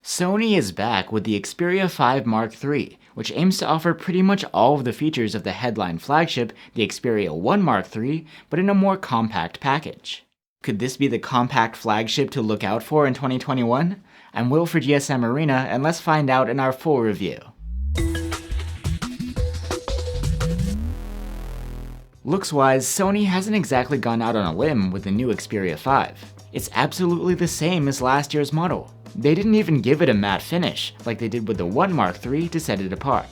Sony is back with the Xperia 5 Mark III, which aims to offer pretty much all of the features of the headline flagship, the Xperia 1 Mark III, but in a more compact package. Could this be the compact flagship to look out for in 2021? I'm Will for GSM Arena, and let's find out in our full review. Looks-wise, Sony hasn't exactly gone out on a limb with the new Xperia 5. It's absolutely the same as last year's model. They didn't even give it a matte finish, like they did with the 1 Mark III to set it apart.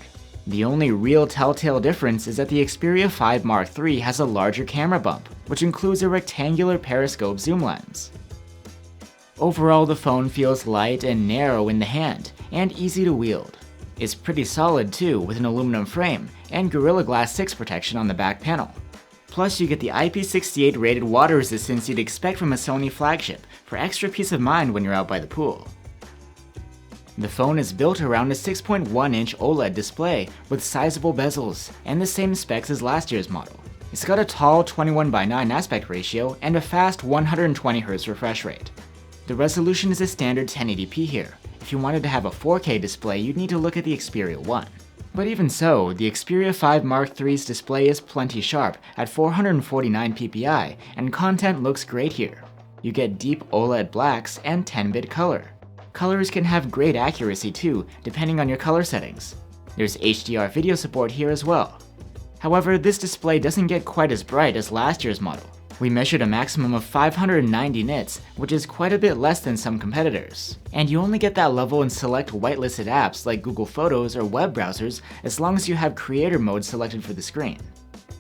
The only real telltale difference is that the Xperia 5 Mark III has a larger camera bump, which includes a rectangular periscope zoom lens. Overall, the phone feels light and narrow in the hand, and easy to wield. It's pretty solid too, with an aluminum frame, and Gorilla Glass 6 protection on the back panel. Plus, you get the IP68 rated water resistance you'd expect from a Sony flagship, for extra peace of mind when you're out by the pool. The phone is built around a 6.1-inch OLED display with sizable bezels, and the same specs as last year's model. It's got a tall 21:9 aspect ratio and a fast 120Hz refresh rate. The resolution is a standard 1080p here. If you wanted to have a 4K display, you'd need to look at the Xperia 1. But even so, the Xperia 5 Mark III's display is plenty sharp at 449 ppi, and content looks great here. You get deep OLED blacks and 10-bit color. Colors can have great accuracy too, depending on your color settings. There's HDR video support here as well. However, this display doesn't get quite as bright as last year's model. We measured a maximum of 590 nits, which is quite a bit less than some competitors. And you only get that level in select whitelisted apps like Google Photos or web browsers as long as you have creator mode selected for the screen.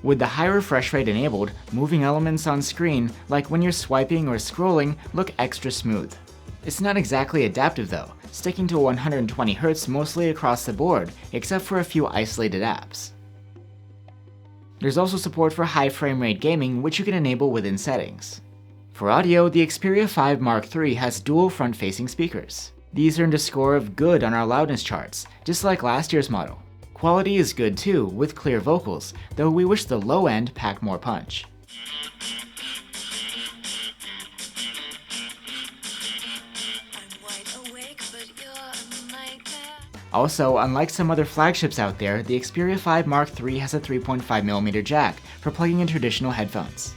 With the high refresh rate enabled, moving elements on screen, like when you're swiping or scrolling, look extra smooth. It's not exactly adaptive though, sticking to 120Hz mostly across the board, except for a few isolated apps. There's also support for high frame rate gaming, which you can enable within settings. For audio, the Xperia 5 Mark III has dual front-facing speakers. These earned a score of good on our loudness charts, just like last year's model. Quality is good too, with clear vocals, though we wish the low end packed more punch. Also, unlike some other flagships out there, the Xperia 5 Mark III has a 3.5mm jack for plugging in traditional headphones.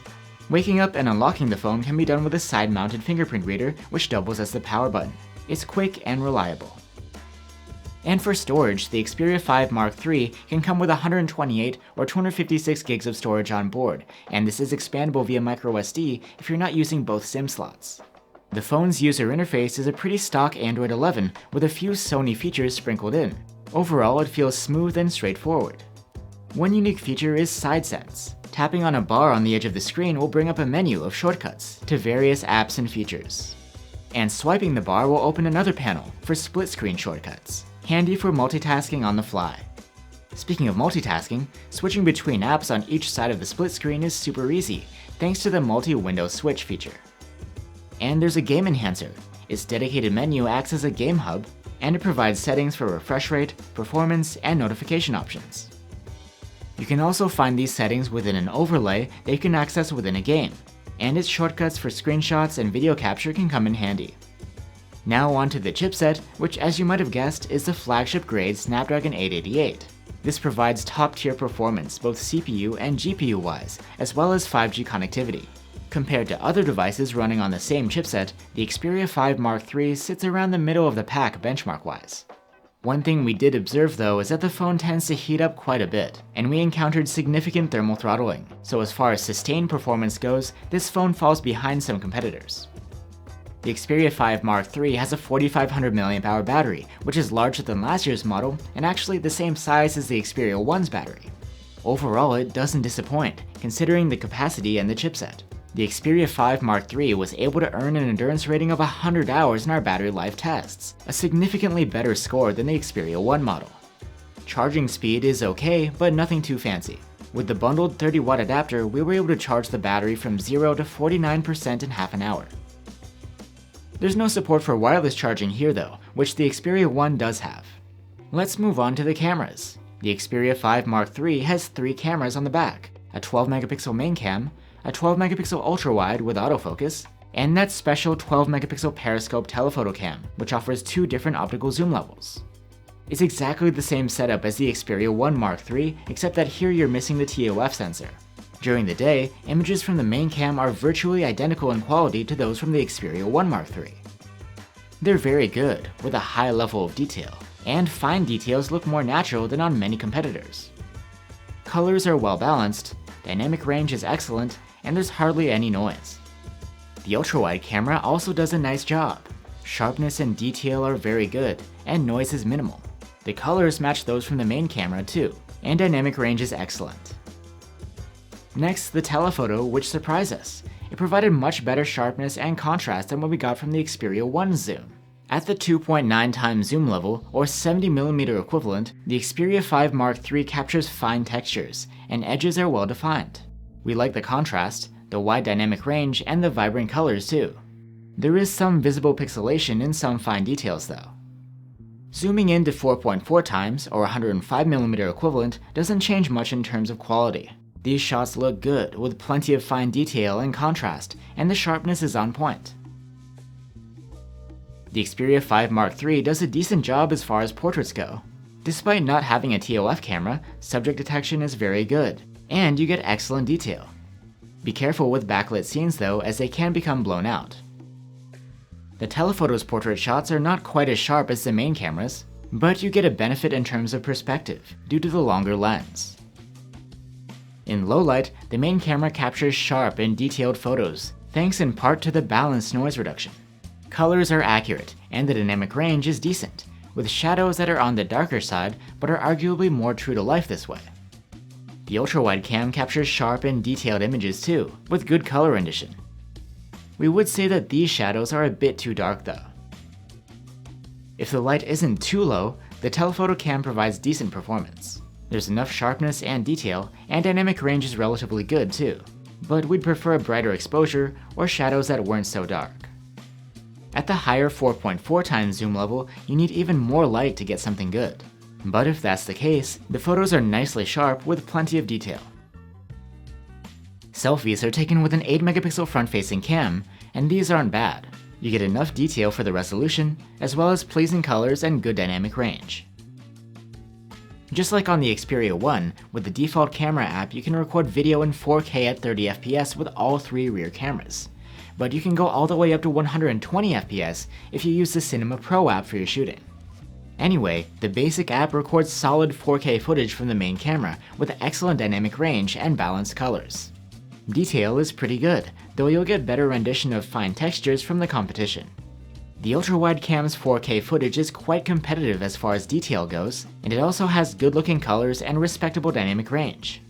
Waking up and unlocking the phone can be done with a side-mounted fingerprint reader, which doubles as the power button. It's quick and reliable. And for storage, the Xperia 5 Mark III can come with 128 or 256 gigs of storage on board, and this is expandable via microSD if you're not using both SIM slots. The phone's user interface is a pretty stock Android 11 with a few Sony features sprinkled in. Overall, it feels smooth and straightforward. One unique feature is Side Sense. Tapping on a bar on the edge of the screen will bring up a menu of shortcuts to various apps and features. And swiping the bar will open another panel for split screen shortcuts, handy for multitasking on the fly. Speaking of multitasking, switching between apps on each side of the split screen is super easy, thanks to the multi-window switch feature. And there's a game enhancer. Its dedicated menu acts as a game hub, and it provides settings for refresh rate, performance, and notification options. You can also find these settings within an overlay that you can access within a game, and its shortcuts for screenshots and video capture can come in handy. Now onto the chipset, which as you might have guessed is the flagship grade Snapdragon 888. This provides top-tier performance both CPU and GPU wise, as well as 5G connectivity. Compared to other devices running on the same chipset, the Xperia 5 Mark III sits around the middle of the pack benchmark-wise. One thing we did observe though is that the phone tends to heat up quite a bit, and we encountered significant thermal throttling, so as far as sustained performance goes, this phone falls behind some competitors. The Xperia 5 Mark III has a 4500 mAh battery, which is larger than last year's model, and actually the same size as the Xperia 1's battery. Overall, it doesn't disappoint, considering the capacity and the chipset. The Xperia 5 Mark III was able to earn an endurance rating of 100 hours in our battery life tests, a significantly better score than the Xperia 1 model. Charging speed is okay, but nothing too fancy. With the bundled 30-watt adapter, we were able to charge the battery from 0 to 49% in half an hour. There's no support for wireless charging here though, which the Xperia 1 does have. Let's move on to the cameras. The Xperia 5 Mark III has 3 cameras on the back, a 12-megapixel main cam, a 12-megapixel ultra-wide with autofocus, and that special 12 megapixel periscope telephoto cam, which offers 2 different optical zoom levels. It's exactly the same setup as the Xperia 1 Mark III, except that here you're missing the TOF sensor. During the day, images from the main cam are virtually identical in quality to those from the Xperia 1 Mark III. They're very good, with a high level of detail, and fine details look more natural than on many competitors. Colors are well balanced, dynamic range is excellent, and there's hardly any noise. The ultra-wide camera also does a nice job. Sharpness and detail are very good, and noise is minimal. The colors match those from the main camera too, and dynamic range is excellent. Next, the telephoto, which surprised us. It provided much better sharpness and contrast than what we got from the Xperia 1's zoom. At the 2.9 times zoom level, or 70mm equivalent, the Xperia 5 Mark III captures fine textures, and edges are well defined. We like the contrast, the wide dynamic range, and the vibrant colors too. There is some visible pixelation in some fine details though. Zooming in to 4.4 times, or 105mm equivalent, doesn't change much in terms of quality. These shots look good, with plenty of fine detail and contrast, and the sharpness is on point. The Xperia 5 Mark III does a decent job as far as portraits go. Despite not having a TOF camera, subject detection is very good, and you get excellent detail. Be careful with backlit scenes though, as they can become blown out. The telephoto's portrait shots are not quite as sharp as the main cameras, but you get a benefit in terms of perspective, due to the longer lens. In low light, the main camera captures sharp and detailed photos, thanks in part to the balanced noise reduction. Colors are accurate, and the dynamic range is decent, with shadows that are on the darker side but are arguably more true to life this way. The ultra-wide cam captures sharp and detailed images too, with good color rendition. We would say that these shadows are a bit too dark though. If the light isn't too low, the telephoto cam provides decent performance. There's enough sharpness and detail, and dynamic range is relatively good too, but we'd prefer a brighter exposure or shadows that weren't so dark. At the higher 4.4 times zoom level, you need even more light to get something good. But if that's the case, the photos are nicely sharp with plenty of detail. Selfies are taken with an 8 megapixel front-facing cam, and these aren't bad. You get enough detail for the resolution, as well as pleasing colors and good dynamic range. Just like on the Xperia 1, with the default camera app you can record video in 4K at 30 FPS with all 3 rear cameras. But you can go all the way up to 120 FPS if you use the Cinema Pro app for your shooting. Anyway, the basic app records solid 4K footage from the main camera with excellent dynamic range and balanced colors. Detail is pretty good, though you'll get better rendition of fine textures from the competition. The ultra-wide cam's 4K footage is quite competitive as far as detail goes, and it also has good-looking colors and respectable dynamic range.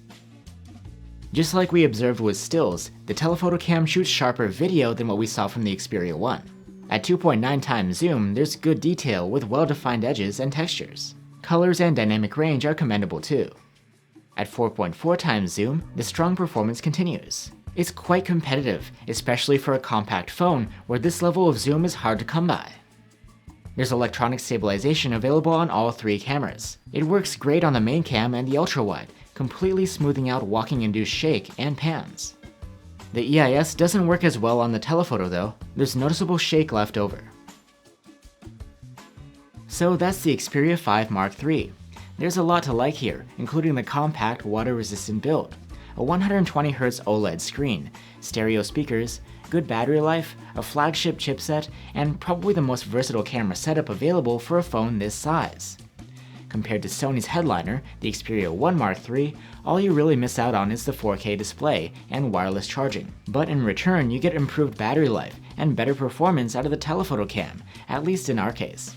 Just like we observed with stills, the telephoto cam shoots sharper video than what we saw from the Xperia 1. At 2.9 times zoom, there's good detail with well-defined edges and textures. Colors and dynamic range are commendable too. At 4.4 times zoom, the strong performance continues. It's quite competitive, especially for a compact phone where this level of zoom is hard to come by. There's electronic stabilization available on all 3 cameras. It works great on the main cam and the ultra-wide, completely smoothing out walking-induced shake and pans. The EIS doesn't work as well on the telephoto though, there's noticeable shake left over. So that's the Xperia 5 Mark III. There's a lot to like here, including the compact, water-resistant build, a 120Hz OLED screen, stereo speakers, good battery life, a flagship chipset, and probably the most versatile camera setup available for a phone this size. Compared to Sony's headliner, the Xperia 1 Mark III, all you really miss out on is the 4K display and wireless charging. But in return, you get improved battery life and better performance out of the telephoto cam, at least in our case.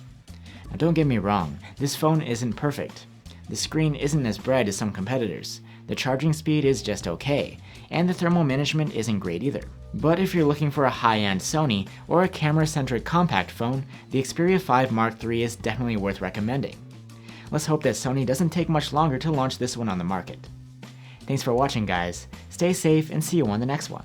Now don't get me wrong, this phone isn't perfect. The screen isn't as bright as some competitors, the charging speed is just okay, and the thermal management isn't great either. But if you're looking for a high-end Sony or a camera-centric compact phone, the Xperia 5 Mark III is definitely worth recommending. Let's hope that Sony doesn't take much longer to launch this one on the market. Thanks for watching guys, stay safe and see you on the next one.